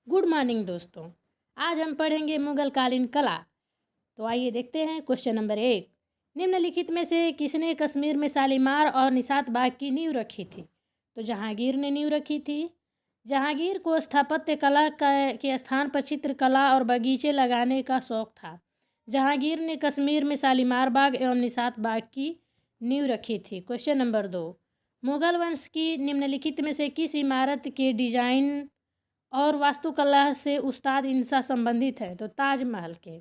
Good morning दोस्तों। आज हम पढ़ेंगे मुगल कालीन कला। तो आइए देखते हैं। क्वेश्चन नंबर 1, निम्नलिखित में से किसने कश्मीर में शालीमार और निशात बाग की नींव रखी थी? तो जहांगीर ने नींव रखी थी। जहांगीर को स्थापत्य कला के स्थान पर चित्रकला और बगीचे लगाने का शौक था। जहांगीर ने कश्मीर में शालीमार बाग एवं निशात बाग की नींव रखी थी। क्वेश्चन नंबर 2, मुगल वंश की निम्नलिखित में से किस इमारत के डिजाइन और वास्तुकला से उस्ताद इंसा संबंधित है? तो ताजमहल के।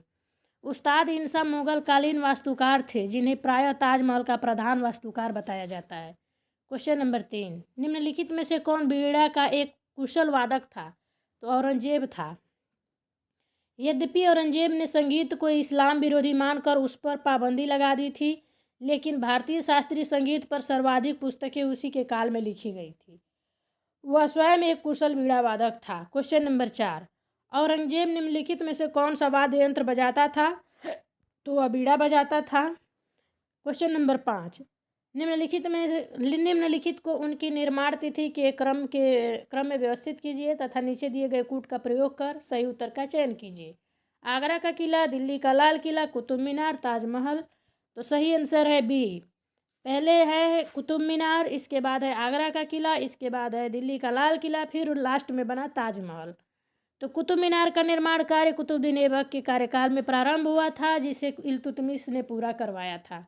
उस्ताद इंसा मुगल कालीन वास्तुकार थे, जिन्हें प्रायः ताजमहल का प्रधान वास्तुकार बताया जाता है। क्वेश्चन नंबर 3, निम्नलिखित में से कौन बीड़ा का एक कुशल वादक था? तो औरंगजेब था। यद्यपि औरंगजेब ने संगीत को इस्लाम विरोधी मानकर उस पर पाबंदी लगा दी थी, लेकिन भारतीय शास्त्रीय संगीत पर सर्वाधिक पुस्तकें उसी के काल में लिखी गई थी। वह स्वयं एक कुशल बीड़ा वादक था। क्वेश्चन नंबर 4, औरंगजेब निम्नलिखित में से कौन सा वाद्य यंत्र बजाता था? तो वह बीड़ा बजाता था। क्वेश्चन नंबर 5, निम्नलिखित को उनकी निर्माण तिथि के क्रम में व्यवस्थित कीजिए तथा नीचे दिए गए कूट का प्रयोग कर सही उत्तर का चयन कीजिए। आगरा का किला, दिल्ली का लाल किला, कुतुब मीनार, ताजमहल। तो सही आंसर है बी। पहले है कुतुब मीनार, इसके बाद है आगरा का किला, इसके बाद है दिल्ली का लाल किला, फिर लास्ट में बना ताजमहल। तो कुतुब मीनार का निर्माण कार्य कुतुबुद्दीन ऐबक के कार्यकाल में प्रारंभ हुआ था, जिसे इल्तुतमिश ने पूरा करवाया था।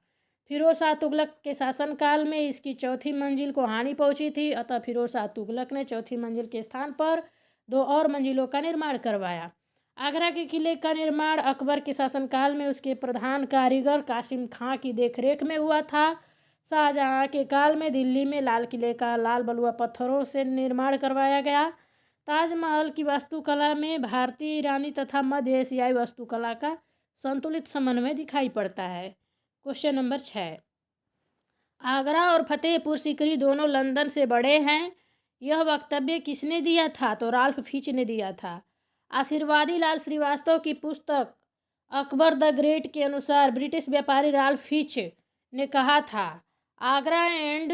फिरोज शाह तुगलक के शासनकाल में इसकी चौथी मंजिल को हानि पहुंची थी, अतः फिरोज शाह तुगलक ने चौथी मंजिल के स्थान पर 2 और मंजिलों का निर्माण करवाया। आगरा के किले का निर्माण अकबर के शासनकाल में उसके प्रधान कारीगर कासिम खां की देखरेख में हुआ था। शाहजहां के काल में दिल्ली में लाल किले का लाल बलुआ पत्थरों से निर्माण करवाया गया। ताजमहल की वास्तुकला में भारतीय, ईरानी तथा मध्य एशियाई वास्तुकला का संतुलित समन्वय दिखाई पड़ता है। क्वेश्चन नंबर 6, आगरा और फतेहपुर सीकरी दोनों लंदन से बड़े हैं, यह वक्तव्य किसने दिया था? तो राल्फ फिच ने दिया था। आशीर्वादी लाल श्रीवास्तव की पुस्तक अकबर द ग्रेट के अनुसार ब्रिटिश व्यापारी राल्फ फिच ने कहा था, Agra and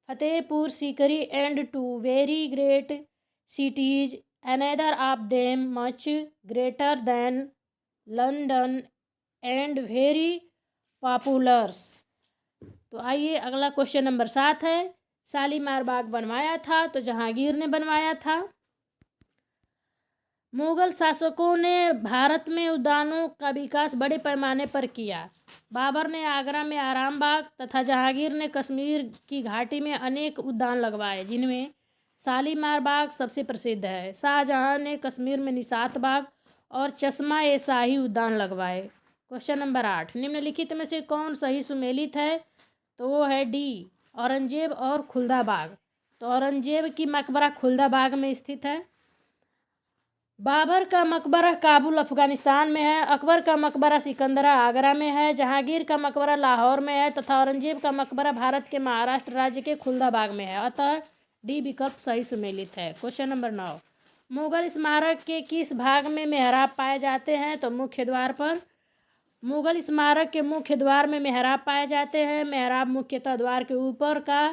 Fatehpur Sikri and 2 very great cities, another of them much greater than London and very popular। तो आइए अगला क्वेश्चन नंबर 7 है, शालीमार बाग बनवाया था? तो जहांगीर ने बनवाया था। मुगल शासकों ने भारत में उद्यानों का विकास बड़े पैमाने पर किया। बाबर ने आगरा में आराम बाग तथा जहांगीर ने कश्मीर की घाटी में अनेक उद्यान लगवाए, जिनमें शालीमार बाग सबसे प्रसिद्ध है। शाहजहां ने कश्मीर में निशात बाग और चश्मा ए शाही उद्यान लगवाए। क्वेश्चन नंबर 8, निम्नलिखित में से कौन सही सुमेलित है? तो वो है डी, औरंगजेब और खुलदा बाग। तो औरंगजेब की मकबरा खुलदा बाग में स्थित है। बाबर का मकबरा काबुल अफगानिस्तान में है। अकबर का मकबरा सिकंदरा आगरा में है। जहांगीर का मकबरा लाहौर में है तथा औरंगजेब का मकबरा भारत के महाराष्ट्र राज्य के खुलदा बाग में है, अतः डी विकल्प सही सुमेलित है। क्वेश्चन नंबर 9, मुगल स्मारक के किस भाग में मेहराब पाए जाते हैं? तो मुख्य द्वार पर। मुगल स्मारक के मुख्य द्वार में मेहराब पाए जाते हैं। मेहराब मुख्यतः द्वार के ऊपर का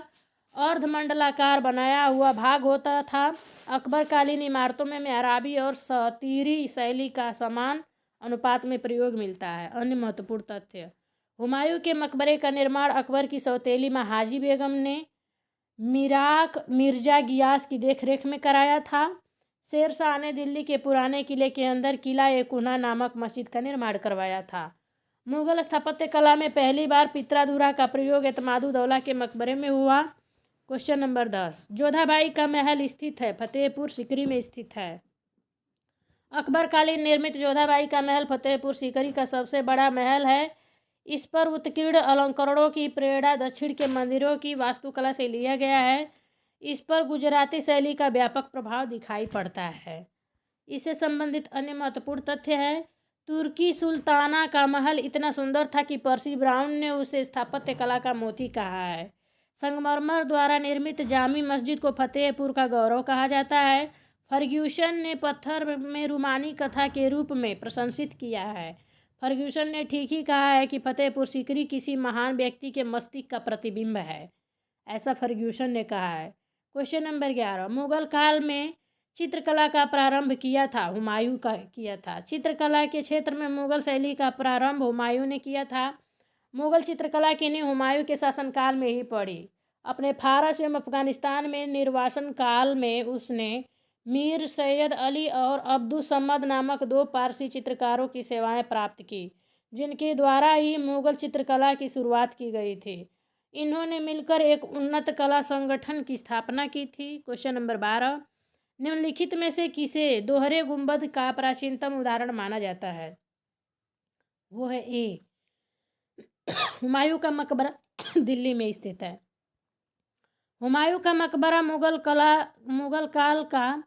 अर्धमंडलाकार बनाया हुआ भाग होता था। अकबरकालीन इमारतों में मेहराबी और सतीरी शैली का समान अनुपात में प्रयोग मिलता है। अन्य महत्वपूर्ण तथ्य, हुमायूं के मकबरे का निर्माण अकबर की सौतेली मां हाजी बेगम ने मिराक मिर्जा गियास की देखरेख में कराया था। शेर शाह ने दिल्ली के पुराने किले के अंदर किला ए कुन्हा नामक मस्जिद का निर्माण करवाया था। मुगल स्थापत्य कला में पहली बार पित्रादुरा का प्रयोग एतमादुद्दौला के मकबरे में हुआ। क्वेश्चन नंबर 10, जोधाबाई का महल स्थित है? फतेहपुर सीकरी में स्थित है। अकबरकालीन निर्मित जोधाबाई का महल फतेहपुर सीकरी का सबसे बड़ा महल है। इस पर उत्कीर्ण अलंकरणों की प्रेरणा दक्षिण के मंदिरों की वास्तुकला से लिया गया है। इस पर गुजराती शैली का व्यापक प्रभाव दिखाई पड़ता है। इससे संबंधित अन्य महत्वपूर्ण तथ्य है, तुर्की सुल्ताना का महल इतना सुंदर था कि पर्सी ब्राउन ने उसे स्थापत्य कला का मोती कहा है। संगमरमर द्वारा निर्मित जामी मस्जिद को फतेहपुर का गौरव कहा जाता है। फर्ग्यूसन ने पत्थर में रूमानी कथा के रूप में प्रशंसित किया है। फर्ग्यूसन ने ठीक ही कहा है कि फतेहपुर सीकरी किसी महान व्यक्ति के मस्तिष्क का प्रतिबिंब है, ऐसा फर्ग्यूसन ने कहा है। क्वेश्चन नंबर 11, मुगल काल में चित्रकला का प्रारंभ किया था? हुमायूं का किया था। चित्रकला के क्षेत्र में मुगल शैली का प्रारंभ हुमायूं ने किया था। मुगल चित्रकला की नींव हुमायूं के शासनकाल में ही पड़ी। अपने फारस एवं अफगानिस्तान में निर्वासन काल में उसने मीर सैयद अली और अब्दुल समद नामक 2 पारसी चित्रकारों की सेवाएं प्राप्त की, जिनके द्वारा ही मुगल चित्रकला की शुरुआत की गई थी। इन्होंने मिलकर एक उन्नत कला संगठन की स्थापना की थी। क्वेश्चन नंबर 12, निम्नलिखित में से किसे दोहरे गुंबद का प्राचीनतम उदाहरण माना जाता है? वो है ए, हुमायूं का मकबरा दिल्ली में स्थित है। हुमायूं का मकबरा मुगल काल का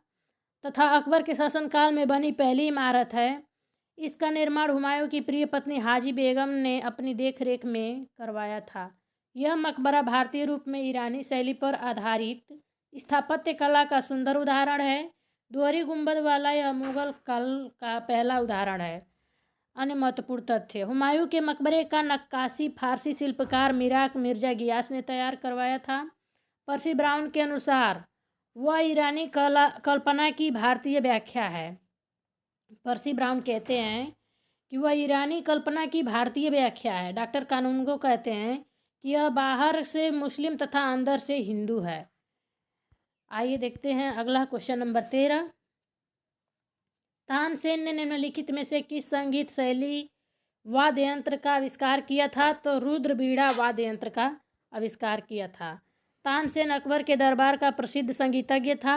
तथा अकबर के शासनकाल में बनी पहली इमारत है। इसका निर्माण हुमायूं की प्रिय पत्नी हाजी बेगम ने अपनी देखरेख में करवाया था। यह मकबरा भारतीय रूप में ईरानी शैली पर आधारित स्थापत्य कला का सुंदर उदाहरण है। दोहरी गुंबद वाला यह मुगल काल का पहला उदाहरण है। अन्य महत्वपूर्ण तथ्य, हुमायूं के मकबरे का नक्काशी फारसी शिल्पकार मिराक मिर्जा गियास ने तैयार करवाया था। पर्सी ब्राउन के अनुसार वह ईरानी कल्पना की भारतीय व्याख्या है। पर्सी ब्राउन कहते हैं कि वह ईरानी कल्पना की भारतीय व्याख्या है। डॉक्टर कानूनगो कहते हैं कि यह बाहर से मुस्लिम तथा अंदर से हिंदू है। आइए देखते हैं अगला क्वेश्चन नंबर 13। तानसेन ने निम्नलिखित में से किस संगीत शैली वाद्य यंत्र का आविष्कार किया था? तो रुद्र बीड़ा वाद्य यंत्र का आविष्कार किया था। तानसेन अकबर के दरबार का प्रसिद्ध संगीतज्ञ था।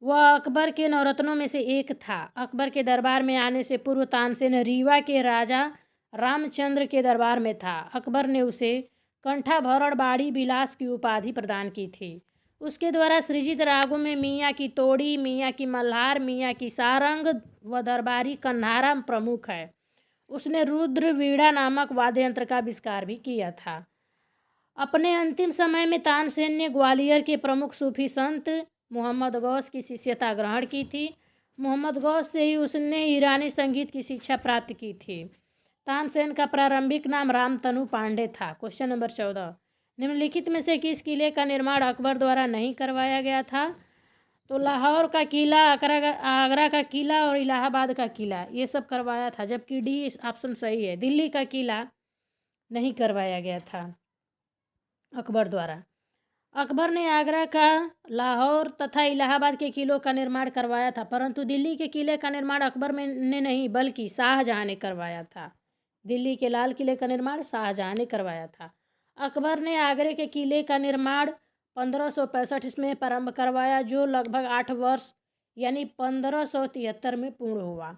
वह अकबर के नवरत्नों में से एक था। अकबर के दरबार में आने से पूर्व तानसेन रीवा के राजा रामचंद्र के दरबार में था। अकबर ने उसे कंठाभरण बाड़ी बिलास की उपाधि प्रदान की थी। उसके द्वारा सृजित रागों में मियाँ की तोड़ी, मियाँ की मल्हार, मियाँ की सारंग व दरबारी कन्हारा प्रमुख है। उसने रुद्र वीणा नामक वाद्य यंत्र का आविष्कार भी किया था। अपने अंतिम समय में तानसेन ने ग्वालियर के प्रमुख सूफी संत मोहम्मद गौस की शिष्यता ग्रहण की थी। मोहम्मद गौस से ही उसने ईरानी संगीत की शिक्षा प्राप्त की थी। तानसेन का प्रारंभिक नाम रामतनु पांडे था। क्वेश्चन नंबर 14, निम्नलिखित में से किस किले का निर्माण अकबर द्वारा नहीं करवाया गया था? तो लाहौर का किला, आगरा का किला और इलाहाबाद का किला, ये सब करवाया था, जबकि डी ऑप्शन सही है। दिल्ली का किला नहीं करवाया गया था अकबर द्वारा। अकबर ने आगरा का, लाहौर तथा इलाहाबाद के किलों का निर्माण करवाया था, परंतु दिल्ली के किले का निर्माण अकबर ने नहीं बल्कि शाहजहां ने करवाया था। दिल्ली के लाल किले का निर्माण शाहजहां ने करवाया था। अकबर ने आगरे के किले का निर्माण 1565 ईस्वी में प्रारंभ करवाया, जो लगभग 8 वर्ष यानी 1573 में पूर्ण हुआ।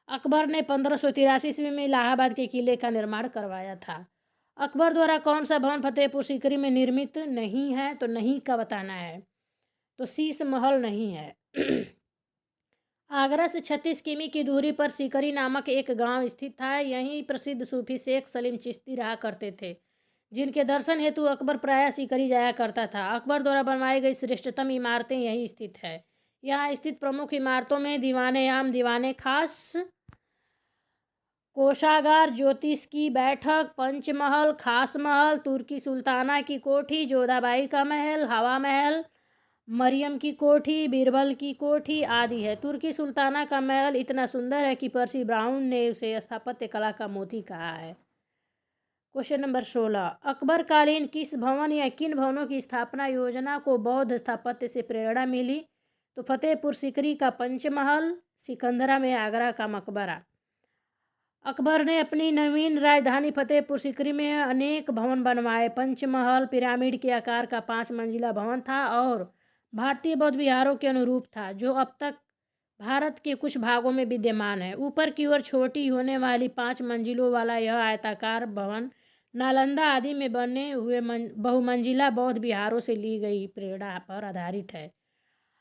अकबर ने 1583 ईस्वी में इलाहाबाद के किले का निर्माण करवाया था। अकबर द्वारा कौन सा भवन फतेहपुर सीकरी में निर्मित नहीं है? तो नहीं का बताना है। तो शीश महल नहीं है। आगरा से 36 किमी की दूरी पर सीकरी नामक एक गांव स्थित था। यहीं प्रसिद्ध सूफी शेख सलीम चिश्ती रहा करते थे, जिनके दर्शन हेतु अकबर प्रायः सीकरी जाया करता था। अकबर द्वारा बनवाई गई श्रेष्ठतम इमारतें यहीं स्थित है। यहाँ स्थित प्रमुख इमारतों में दीवाने आम, दीवाने खास, कोषागार, ज्योतिष की बैठक, पंचमहल, खास महल, तुर्की सुल्ताना की कोठी, जोधाबाई का महल, हवा महल, मरियम की कोठी, बीरबल की कोठी आदि है। तुर्की सुल्ताना का महल इतना सुंदर है कि पर्सी ब्राउन ने उसे स्थापत्य कला का मोती कहा है। क्वेश्चन नंबर 16, अकबर कालीन किस भवन या किन भवनों की स्थापना योजना को बौद्ध स्थापत्य से प्रेरणा मिली? तो फतेहपुर सीकरी का पंचमहल, सिकंदरा में आगरा का मकबरा। अकबर ने अपनी नवीन राजधानी फतेहपुर सीकरी में अनेक भवन बनवाए। पंचमहल पिरामिड के आकार का 5 मंजिला भवन था और भारतीय बौद्ध विहारों के अनुरूप था, जो अब तक भारत के कुछ भागों में विद्यमान है। ऊपर की ओर छोटी होने वाली 5 मंजिलों वाला यह आयताकार भवन नालंदा आदि में बने हुए बहुमंजिला बौद्ध विहारों से ली गई प्रेरणा पर आधारित है।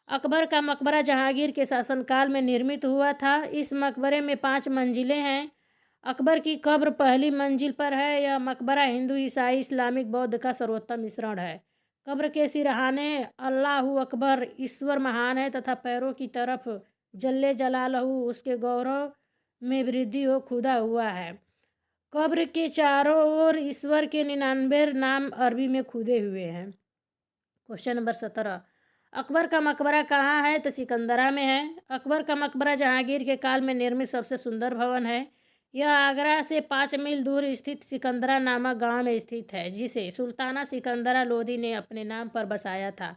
अकबर का मकबरा जहांगीर के शासनकाल में निर्मित हुआ था। इस मकबरे में 5 मंजिलें हैं। अकबर की कब्र पहली मंजिल पर है। यह मकबरा हिंदू, ईसाई, इस्लामिक, बौद्ध का सर्वोत्तम मिश्रण है। कब्र के सिरहाने अल्लाहु अकबर, ईश्वर महान है, तथा पैरों की तरफ जल्ले जलालहू, उसके गौरव में वृद्धि हो, खुदा हुआ है। कब्र के चारों ओर ईश्वर के 99 नाम अरबी में खुदे हुए हैं। क्वेश्चन नंबर 17, अकबर का मकबरा कहाँ है? तो सिकंदरा में है। अकबर का मकबरा जहांगीर के काल में निर्मित सबसे सुंदर भवन है। यह आगरा से 5 मील दूर स्थित सिकंदरा नामक गांव में स्थित है, जिसे सुल्ताना सिकंदरा लोदी ने अपने नाम पर बसाया था।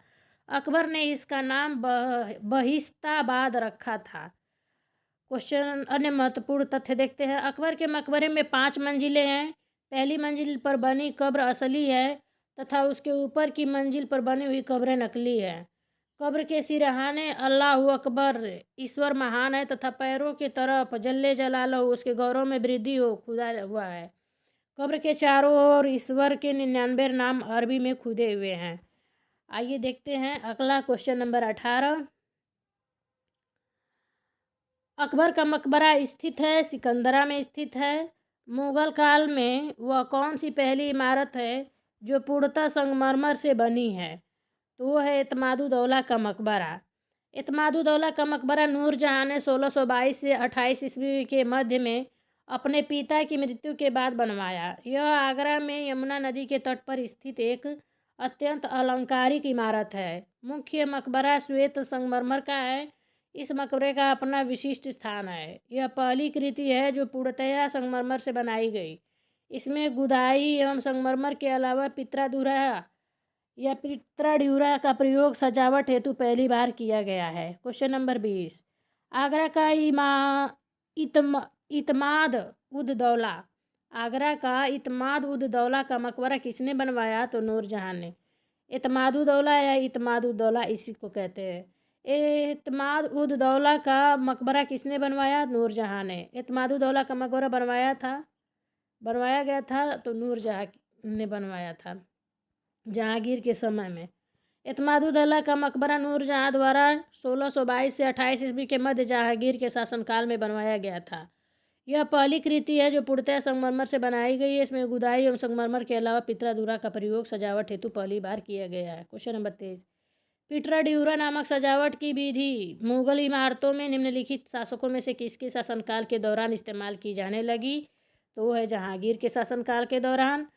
अकबर ने इसका नाम बहिस्ताबाद रखा था। क्वेश्चन अन्य महत्वपूर्ण तथ्य देखते हैं। अकबर के मकबरे में 5 मंजिलें हैं। पहली मंजिल पर बनी कब्र असली है तथा उसके ऊपर की मंजिल पर बनी हुई कब्रें नकली है। कब्र के सिरहाने अल्लाहु अकबर, ईश्वर महान है, तथा पैरों की तरफ जल्ले जलालहू, उसके गौरव में वृद्धि हो, खुदा हुआ है। कब्र के चारों ओर ईश्वर के 99 नाम अरबी में खुदे हुए हैं। आइए देखते हैं अगला क्वेश्चन नंबर 18। अकबर का मकबरा स्थित है सिकंदरा में स्थित है। मुगल काल में वह कौन सी पहली इमारत है जो पूर्णतः संगमरमर से बनी है? तो वो है एतमादुद्दौला का मकबरा। एतमादुद्दौला का मकबरा नूरजहाँ ने 1622 से 28 ईस्वी के मध्य में अपने पिता की मृत्यु के बाद बनवाया। यह आगरा में यमुना नदी के तट पर स्थित एक अत्यंत अलंकारिक इमारत है। मुख्य मकबरा श्वेत संगमरमर का है। इस मकबरे का अपना विशिष्ट स्थान है। यह पहली कृति है जो पूर्णतया संगमरमर से बनाई गई। इसमें गुदाई एवं संगमरमर के अलावा पित्राधुरा या पित्राड्यूरा का प्रयोग सजावट हेतु पहली बार किया गया है। Question number 20। आगरा का इतमाद उद दौला आगरा का इतमाद उद दौला का मकबरा किसने बनवाया? तो नूरजहाँ ने। इतमादुद्दौला या इतमादुद्दौला इसी को कहते हैं। इतमाद उद दौला का मकबरा किसने बनवाया? नूरजहाँ ने। इतमादुद्दौला का मकबरा बनवाया गया था तो नूरजहाँ ने बनवाया था जहांगीर के समय में। इतमादुद्दौला का मकबरा नूरजहाँ द्वारा 1622 से 28 ईस्वी के मध्य जहांगीर के शासनकाल में बनवाया गया था। यह पहली कृति है जो पूर्णतः संगमरमर से बनाई गई है। इसमें गुदाई एवं संगमरमर के अलावा पित्राधुरा का प्रयोग सजावट हेतु पहली बार किया गया है। Question number 23। पिट्राड्यूरा नामक सजावट की विधि मुगल इमारतों में निम्नलिखित शासकों में से किसके शासनकाल के दौरान इस्तेमाल की जाने लगी? तो वो है जहांगीर के शासनकाल के दौरान।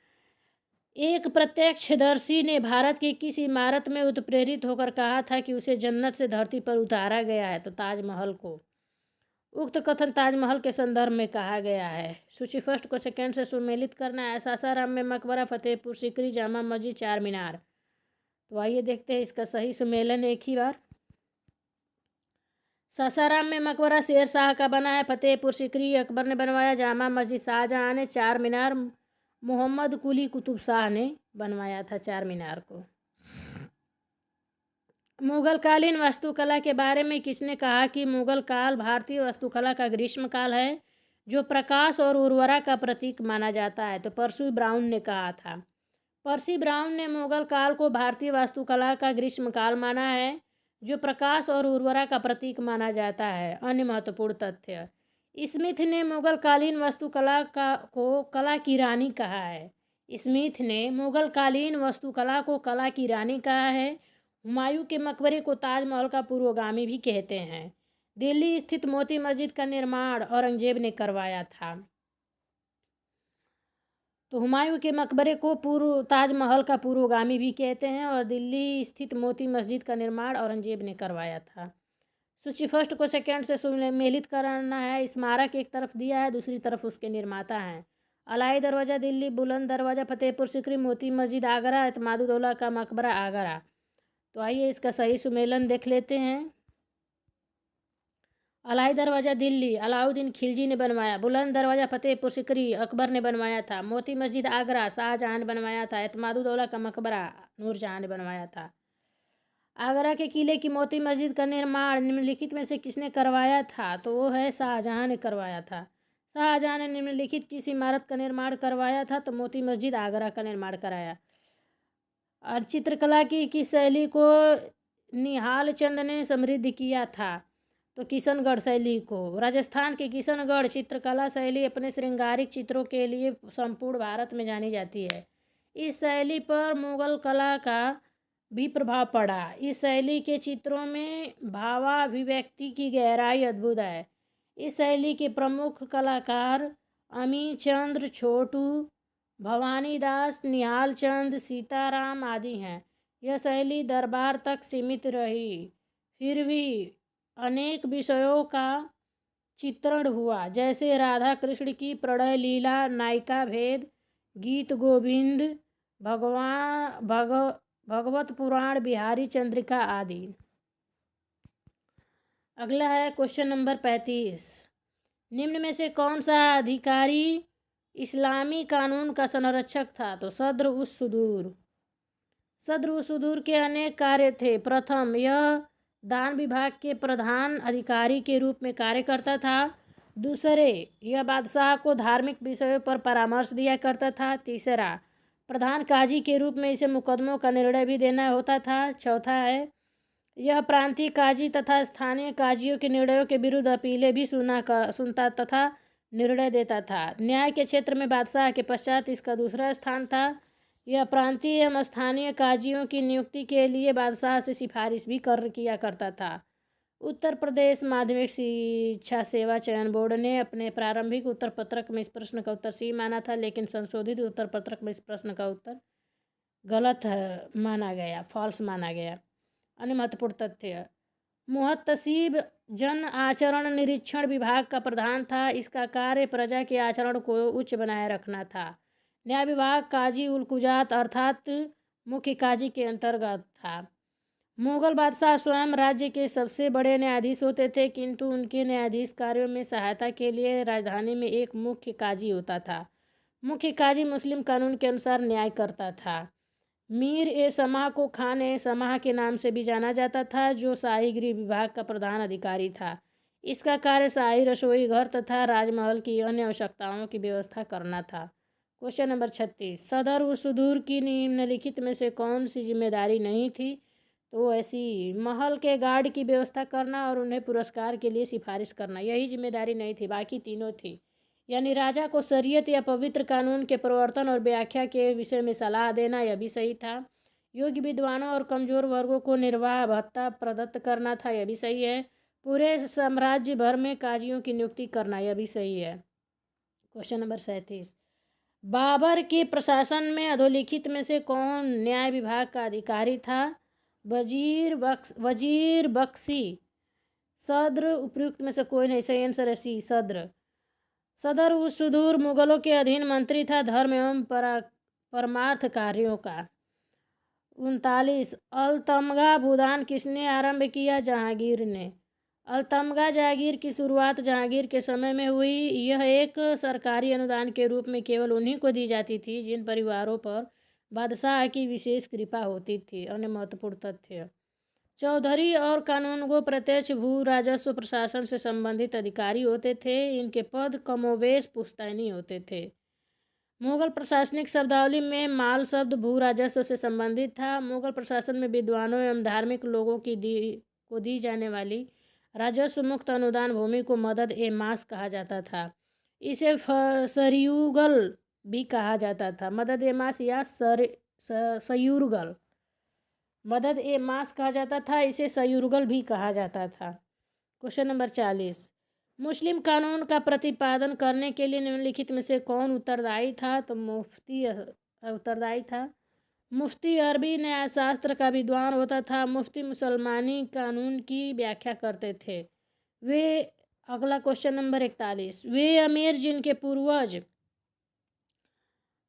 एक प्रत्यक्षदर्शी ने भारत की किस इमारत में उत्प्रेरित होकर कहा था कि उसे जन्नत से धरती पर उतारा गया है? तो ताजमहल को। उक्त कथन ताजमहल के संदर्भ में कहा गया है। सूची फर्स्ट को सेकंड से सुमेलित करना है। सासाराम में मकबरा, फतेहपुर सीकरी, जामा मस्जिद, चार मीनार। तो आइए देखते हैं इसका सही सुमेलन एक ही बार। सासाराम में मकबरा शेर शाह का बना है। फतेहपुर सीकरी अकबर ने बनवाया। जामा मस्जिद शाहजहाँ ने। चार मीनार मोहम्मद कुली कुतुब शाह ने बनवाया था चार मीनार को। मुगल कालीन वास्तुकला के बारे में किसने कहा कि मुगल काल भारतीय वास्तुकला का ग्रीष्म काल है जो प्रकाश और उर्वरा का प्रतीक माना जाता है? तो पर्सी ब्राउन ने कहा था। पर्सी ब्राउन ने मुगल काल को भारतीय वास्तुकला का ग्रीष्म काल माना है जो प्रकाश और उर्वरा का प्रतीक माना जाता है। अन्य महत्वपूर्ण तथ्य। स्मिथ ने मुगल कालीन वास्तुकला को कला की रानी कहा है। स्मिथ ने मुगल कालीन वास्तुकला को कला की रानी कहा है। हुमायूं के मकबरे को ताजमहल का पूर्वगामी भी कहते हैं। दिल्ली स्थित मोती मस्जिद का निर्माण औरंगजेब ने करवाया था। तो हुमायूं के मकबरे को ताजमहल का पूर्वगामी भी कहते हैं और दिल्ली स्थित मोती मस्जिद का निर्माण औरंगजेब ने करवाया था। सूची फर्स्ट को सेकंड से सुमेलित करना है। स्मारक एक तरफ दिया है, दूसरी तरफ उसके निर्माता हैं। अलाई दरवाज़ा दिल्ली, बुलंद दरवाज़ा फतेहपुर सीकरी, मोती मस्जिद आगरा, इतमादुद्दौला का मकबरा आगरा। तो आइए इसका सही सुमेलन देख लेते हैं। अलाई दरवाज़ा दिल्ली अलाउद्दीन खिलजी ने बनवाया। बुलंद दरवाज़ा फतेहपुर सीकरी अकबर ने बनवाया था। मोती मस्जिद आगरा शाहजहाँ ने बनवाया था। इतमादुद्दौला का मकबरा नूरजहाँ ने बनवाया था। आगरा के किले की मोती मस्जिद का निर्माण निम्नलिखित में से किसने करवाया था? तो वो है शाहजहाँ ने करवाया था। शाहजहाँ ने निम्नलिखित किस इमारत का निर्माण करवाया था? तो मोती मस्जिद आगरा का निर्माण कराया। और चित्रकला की शैली को निहाल चंद ने समृद्ध किया था? तो किशनगढ़ शैली को। राजस्थान की किशनगढ़ चित्रकला शैली अपने श्रृंगारिक चित्रों के लिए संपूर्ण भारत में जानी जाती है। इस शैली पर मुगल कला का भी प्रभाव पड़ा। इस शैली के चित्रों में भावाभिव्यक्ति की गहराई अद्भुत है। इस शैली के प्रमुख कलाकार अमी चंद्र, छोटू, भवानी दास, निहाल चंद, सीताराम आदि हैं। यह शैली दरबार तक सीमित रही, फिर भी अनेक विषयों का चित्रण हुआ, जैसे राधा कृष्ण की प्रणय लीला, नायिका भेद, गीत गोविंद, भगवत पुराण, बिहारी चंद्रिका आदि। अगला है क्वेश्चन नंबर 35। निम्न में से कौन सा अधिकारी इस्लामी कानून का संरक्षक था? तो सद्र उस सुदूर। सद्र उस सुदूर के अनेक कार्य थे। प्रथम, यह दान विभाग के प्रधान अधिकारी के रूप में कार्य करता था। दूसरे, यह बादशाह को धार्मिक विषयों पर परामर्श दिया करता था। तीसरा, प्रधान काजी के रूप में इसे मुकदमों का निर्णय भी देना होता था। चौथा है, यह प्रांतीय काजी तथा स्थानीय काजियों के निर्णयों के विरुद्ध अपीलें भी सुनता तथा निर्णय देता था। न्याय के क्षेत्र में बादशाह के पश्चात इसका दूसरा स्थान था। यह प्रांतीय एवं स्थानीय काजियों की नियुक्ति के लिए बादशाह से सिफारिश भी किया करता था। उत्तर प्रदेश माध्यमिक शिक्षा सेवा चयन बोर्ड ने अपने प्रारंभिक उत्तर पत्रक में इस प्रश्न का उत्तर सही माना था, लेकिन संशोधित उत्तर पत्रक में इस प्रश्न का उत्तर गलत माना गया, फॉल्स माना गया। अन्य महत्वपूर्ण तथ्य, मुहतसिब जन आचरण निरीक्षण विभाग का प्रधान था। इसका कार्य प्रजा के आचरण को उच्च बनाए रखना था। न्याय विभाग काजी उल कुजात अर्थात मुख्य काजी के अंतर्गत था। मुगल बादशाह स्वयं राज्य के सबसे बड़े न्यायाधीश होते थे, किंतु उनके न्यायाधीश कार्यों में सहायता के लिए राजधानी में एक मुख्य काजी होता था। मुख्य काजी मुस्लिम कानून के अनुसार न्याय करता था। मीर ए समाह को खान ए समाह के नाम से भी जाना जाता था, जो शाही गृह विभाग का प्रधान अधिकारी था। इसका कार्य शाही रसोई घर तथा राजमहल की अन्य आवश्यकताओं की व्यवस्था करना था। Question number 36। सदर उस सुदूर की निम्नलिखित में से कौन सी जिम्मेदारी नहीं थी? तो ऐसी महल के गार्ड की व्यवस्था करना और उन्हें पुरस्कार के लिए सिफारिश करना, यही जिम्मेदारी नहीं थी, बाकी तीनों थी। यानी राजा को शरीयत या पवित्र कानून के प्रवर्तन और व्याख्या के विषय में सलाह देना, यह भी सही था। योग्य विद्वानों और कमजोर वर्गों को निर्वाह भत्ता प्रदत्त करना था, यह भी सही है। पूरे साम्राज्य भर में काजियों की नियुक्ति करना, यह भी सही है। Question number 37। बाबर के प्रशासन में अधोलिखित में से कौन न्याय विभाग का अधिकारी था? वजीर बख्शी, सद्र, उपर्युक्त में से कोई नहीं। सही आंसर है सी, सद्र। सदर उस सुदूर मुगलों के अधीन मंत्री था, धर्म एवं परमार्थ कार्यों का। 39। अलतमगा भूदान किसने आरंभ किया? जहांगीर ने। अलतमगा जागीर की शुरुआत जहांगीर के समय में हुई। यह एक सरकारी अनुदान के रूप में केवल उन्हीं को दी जाती थी जिन परिवारों पर बादशाह की विशेष कृपा होती थी। अन्य महत्वपूर्ण तथ्य, चौधरी और कानूनगो प्रत्यक्ष भू राजस्व प्रशासन से संबंधित अधिकारी होते थे। इनके पद कमोवेश पुश्तैनी होते थे। मुगल प्रशासनिक शब्दावली में माल शब्द भू राजस्व से संबंधित था। मुगल प्रशासन में विद्वानों एवं धार्मिक लोगों को दी जाने वाली राजस्व मुक्त अनुदान भूमि को मदद ए मास कहा जाता था। इसे सयुगल भी कहा जाता था। मदद ए मास या सयुरगल, मदद ए मास कहा जाता था, इसे सयुरगल भी कहा जाता था। Question number 40। मुस्लिम कानून का प्रतिपादन करने के लिए निम्नलिखित में से कौन उत्तरदायी था? तो मुफ्ती उत्तरदायी था। मुफ्ती अरबी न्यायशास्त्र का विद्वान होता था। मुफ्ती मुसलमानी कानून की व्याख्या करते थे। अगला क्वेश्चन नंबर 41। वे अमीर जिनके पूर्वज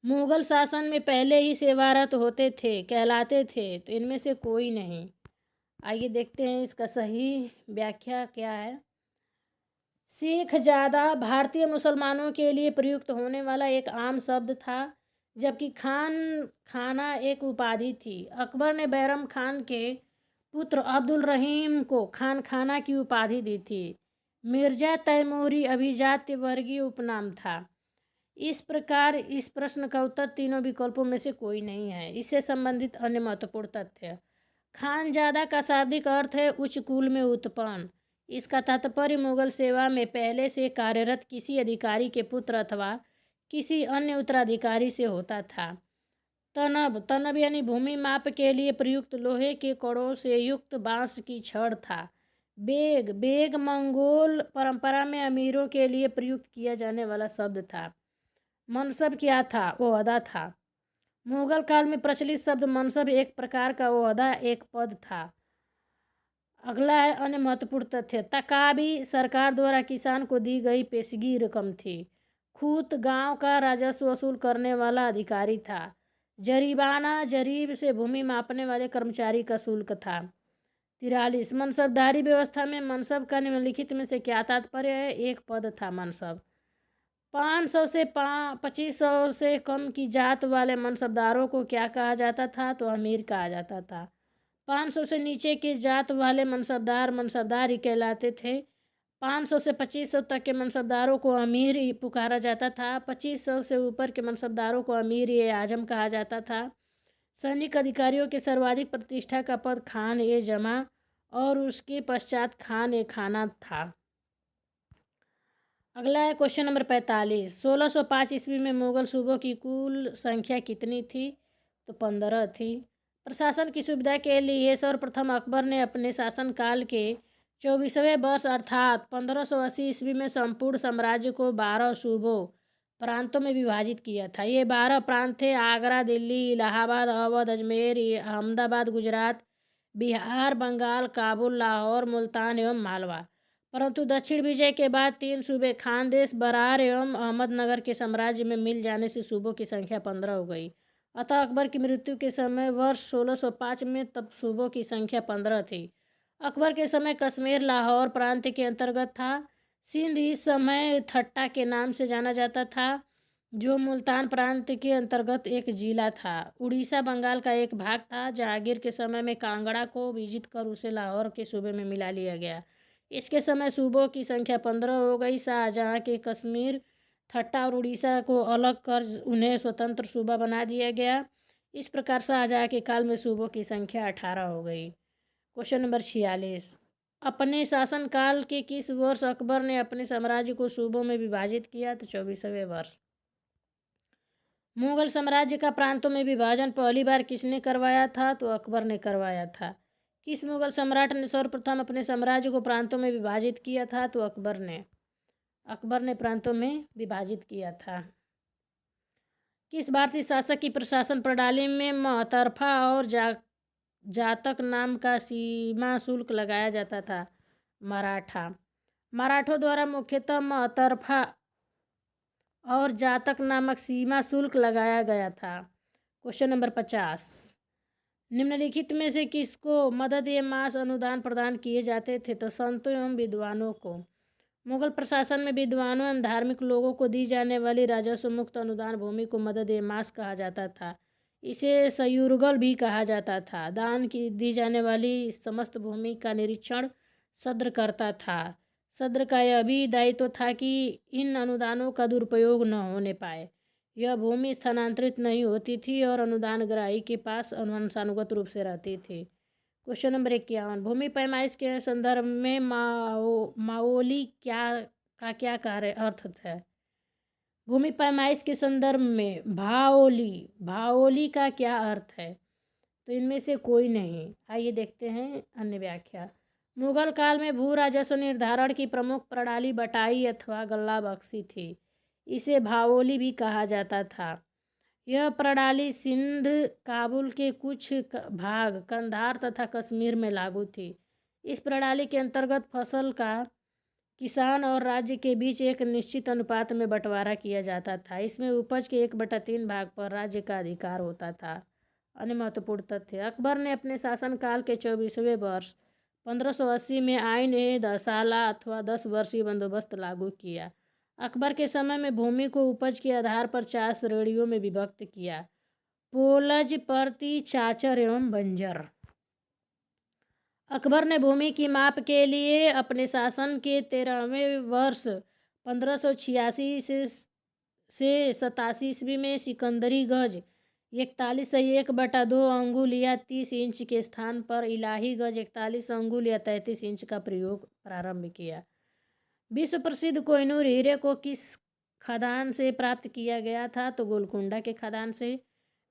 मुगल शासन में पहले ही सेवारत होते थे कहलाते थे, तो इनमें से कोई नहीं। आइए देखते हैं इसका सही व्याख्या क्या है। शेख ज़ादा भारतीय मुसलमानों के लिए प्रयुक्त होने वाला एक आम शब्द था, जबकि खाना एक उपाधि थी। अकबर ने बैरम खान के पुत्र अब्दुल रहीम को खाना की उपाधि दी थी। मिर्जा तैमूरी अभिजात्य वर्गीय उपनाम था। इस प्रकार इस प्रश्न का उत्तर तीनों विकल्पों में से कोई नहीं है। इससे संबंधित अन्य महत्वपूर्ण तथ्य, खानजादा का शाब्दिक अर्थ है उच्च कुल में उत्पन्न। इसका तात्पर्य मुगल सेवा में पहले से कार्यरत किसी अधिकारी के पुत्र अथवा किसी अन्य उत्तराधिकारी से होता था। तनब यानी भूमि माप के लिए प्रयुक्त लोहे के कड़ों से युक्त बांस की छड़ था। बेग मंगोल परंपरा में अमीरों के लिए प्रयुक्त किया जाने वाला शब्द था। मनसब क्या था? वो अदा था। मुगल काल में प्रचलित शब्द मनसब एक प्रकार का ओहदा, एक पद था। अगला है अन्य महत्वपूर्ण तथ्य। तकाबी सरकार द्वारा किसान को दी गई पेशगी रकम थी। खूत गांव का राजस्व वसूल करने वाला अधिकारी था। जरीबाना जरीब से भूमि मापने वाले कर्मचारी का शुल्क था। 43 मनसबदारी व्यवस्था में मनसब का निम्नलिखित में से क्या तात्पर्य है? एक पद था मनसब। 500 से 2500 से कम की जात वाले मनसबदारों को क्या कहा जाता था? तो अमीर कहा जाता था। 500 से नीचे के जात वाले मनसबदार ही कहलाते थे। 500 से 2500 तक के मनसबदारों को अमीर ही पुकारा जाता था। 2500 से ऊपर के मनसबदारों को अमीर ए आजम कहा जाता था। सैनिक अधिकारियों के सर्वाधिक प्रतिष्ठा का पद खान ए जमा और उसके पश्चात खान ए खाना था। अगला है क्वेश्चन नंबर 45। 1605 ईस्वी में मुगल सूबों की कुल संख्या कितनी थी? तो 15 थी। प्रशासन की सुविधा के लिए सर्वप्रथम अकबर ने अपने शासनकाल के 24वें वर्ष अर्थात 1580 ईस्वी में संपूर्ण साम्राज्य को 12 सूबों प्रांतों में विभाजित किया था। ये 12 प्रांत थे: आगरा, दिल्ली, इलाहाबाद, अवध, अजमेर, अहमदाबाद, गुजरात, बिहार, बंगाल, काबुल, लाहौर, मुल्तान एवं मालवा। परंतु दक्षिण विजय के बाद 3 सूबे खानदेश, बरार एवं अहमदनगर के साम्राज्य में मिल जाने से सूबों की संख्या 15 हो गई। अतः अकबर की मृत्यु के समय वर्ष 1605 में तब सूबों की संख्या 15 थी। अकबर के समय कश्मीर लाहौर प्रांत के अंतर्गत था। सिंध इस समय ठट्टा के नाम से जाना जाता था, जो मुल्तान प्रांत के अंतर्गत एक जिला था। उड़ीसा बंगाल का एक भाग था। जहांगीर के समय में कांगड़ा को विजित कर उसे लाहौर के सूबे में मिला लिया गया। इसके समय सूबों की संख्या 15 हो गई। शाहजहां के कश्मीर, ठट्टा और उड़ीसा को अलग कर उन्हें स्वतंत्र सूबा बना दिया गया। इस प्रकार शाहजहां के काल में सूबों की संख्या 18 हो गई। Question number 46। अपने शासनकाल के किस वर्ष अकबर ने अपने साम्राज्य को सूबों में विभाजित किया? तो 24वें वर्ष। मुगल साम्राज्य का प्रांतों में विभाजन पहली बार किसने करवाया था? तो अकबर ने करवाया था। किस मुगल सम्राट ने सर्वप्रथम अपने साम्राज्य को प्रांतों में विभाजित किया था? तो अकबर ने प्रांतों में विभाजित किया था। किस भारतीय शासक की प्रशासन प्रणाली में महतरफा और जातक नाम का सीमा शुल्क लगाया जाता था? मराठों द्वारा मुख्यतः महतरफा और जातक नामक सीमा शुल्क लगाया गया था। Question number 50। निम्नलिखित में से किसको मदद या मास अनुदान प्रदान किए जाते थे? तो संतों एवं विद्वानों को। मुगल प्रशासन में विद्वानों एवं धार्मिक लोगों को दी जाने वाली राजस्व मुक्त अनुदान भूमि को मदद या मास कहा जाता था। इसे सयुरगल भी कहा जाता था। दान की दी जाने वाली समस्त भूमि का निरीक्षण सद्र करता था। सद्र का यह भी दायित्व था कि इन अनुदानों का दुरुपयोग न होने पाए। यह भूमि स्थानांतरित नहीं होती थी और अनुदान ग्राही के पास वंशानुगत रूप से रहती थी। Question number 51। भूमि पैमाइश के संदर्भ में माओली क्या कार्य अर्थ है? भूमि पैमाइश के संदर्भ में भाओली का क्या अर्थ है? तो इनमें से कोई नहीं। आइए देखते हैं अन्य व्याख्या। मुगल काल में भू राजस्व निर्धारण की प्रमुख प्रणाली बटाई अथवा गल्ला बख्शी थी। इसे भाओली भी कहा जाता था। यह प्रणाली सिंध, काबुल के कुछ भाग, कंधार तथा कश्मीर में लागू थी। इस प्रणाली के अंतर्गत फसल का किसान और राज्य के बीच एक निश्चित अनुपात में बंटवारा किया जाता था। इसमें उपज के 1/3 भाग पर राज्य का अधिकार होता था। अन्य महत्वपूर्ण तथ्य। अकबर ने अपने शासनकाल के 24वें वर्ष 1580 में आइन ए दसाला अथवा 10 वर्षीय बंदोबस्त लागू किया। अकबर के समय में भूमि को उपज के आधार पर 4 श्रेणियों में विभक्त किया: पोलज, परती, चाचर एवं बंजर। अकबर ने भूमि की माप के लिए अपने शासन के 13वें वर्ष 1586 से 87 ईस्वी में सिकंदरी गज 41.1/2 अंगुल या 30 इंच के स्थान पर इलाही गज 41 अंगुल या 33 इंच का प्रयोग प्रारंभ किया। विश्व प्रसिद्ध कोहिनूर हीरे को किस खदान से प्राप्त किया गया था? तो गोलकुंडा के खदान से।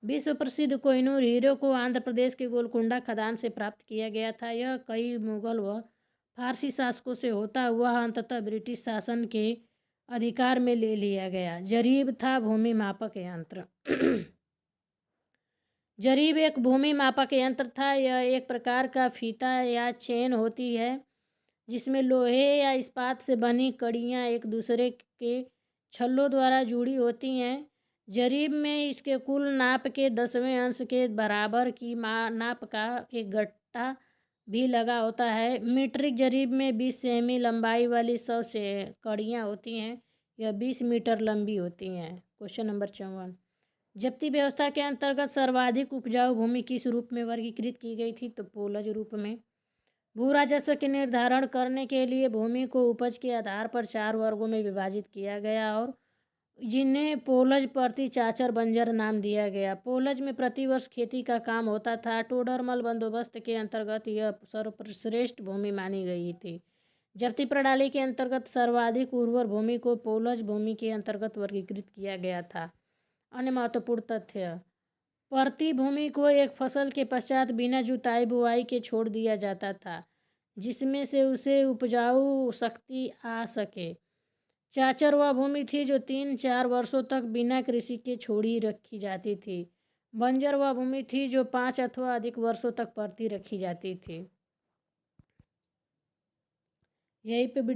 विश्व प्रसिद्ध कोहिनूर हीरे को आंध्र प्रदेश के गोलकुंडा खदान से प्राप्त किया गया था। यह कई मुगल व फारसी शासकों से होता हुआ अंततः ब्रिटिश शासन के अधिकार में ले लिया गया। जरीब था भूमि मापक यंत्र। जरीब एक भूमि मापक यंत्र था। यह एक प्रकार का फीता या चेन होती है जिसमें लोहे या इस्पात से बनी कड़ियाँ एक दूसरे के छल्लों द्वारा जुड़ी होती हैं। जरीब में इसके कुल नाप के 10वें अंश के बराबर की नाप का एक गट्टा भी लगा होता है। मीट्रिक जरीब में 20 सेमी लंबाई वाली 100 से कड़ियाँ होती हैं। यह 20 मीटर लंबी होती हैं। क्वेश्चन नंबर 54, जब्ती व्यवस्था के अंतर्गत सर्वाधिक उपजाऊ भूमि किस रूप में वर्गीकृत की गई थी? तो पोलज रूप में। भू राजस्व के निर्धारण करने के लिए भूमि को उपज के आधार पर 4 वर्गों में विभाजित किया गया और जिन्हें पोलज प्रति चाचर बंजर नाम दिया गया। पोलज में प्रतिवर्ष खेती का काम होता था। टोडरमल बंदोबस्त के अंतर्गत यह सर्वश्रेष्ठ भूमि मानी गई थी। जब्ती प्रणाली के अंतर्गत सर्वाधिक उर्वर भूमि को पोलज भूमि के अंतर्गत वर्गीकृत किया गया था। अन्य महत्वपूर्ण तथ्य, प्रति भूमि को एक फसल के पश्चात बिना जुताई बुआई के छोड़ दिया जाता था जिसमें से उसे उपजाऊ शक्ति आ सके। चाचर वह भूमि थी जो 3-4 वर्षों तक बिना कृषि के छोड़ी रखी जाती थी। बंजर वह भूमि थी जो 5 अथवा अधिक वर्षों तक पड़ती रखी जाती थी। यहीं पे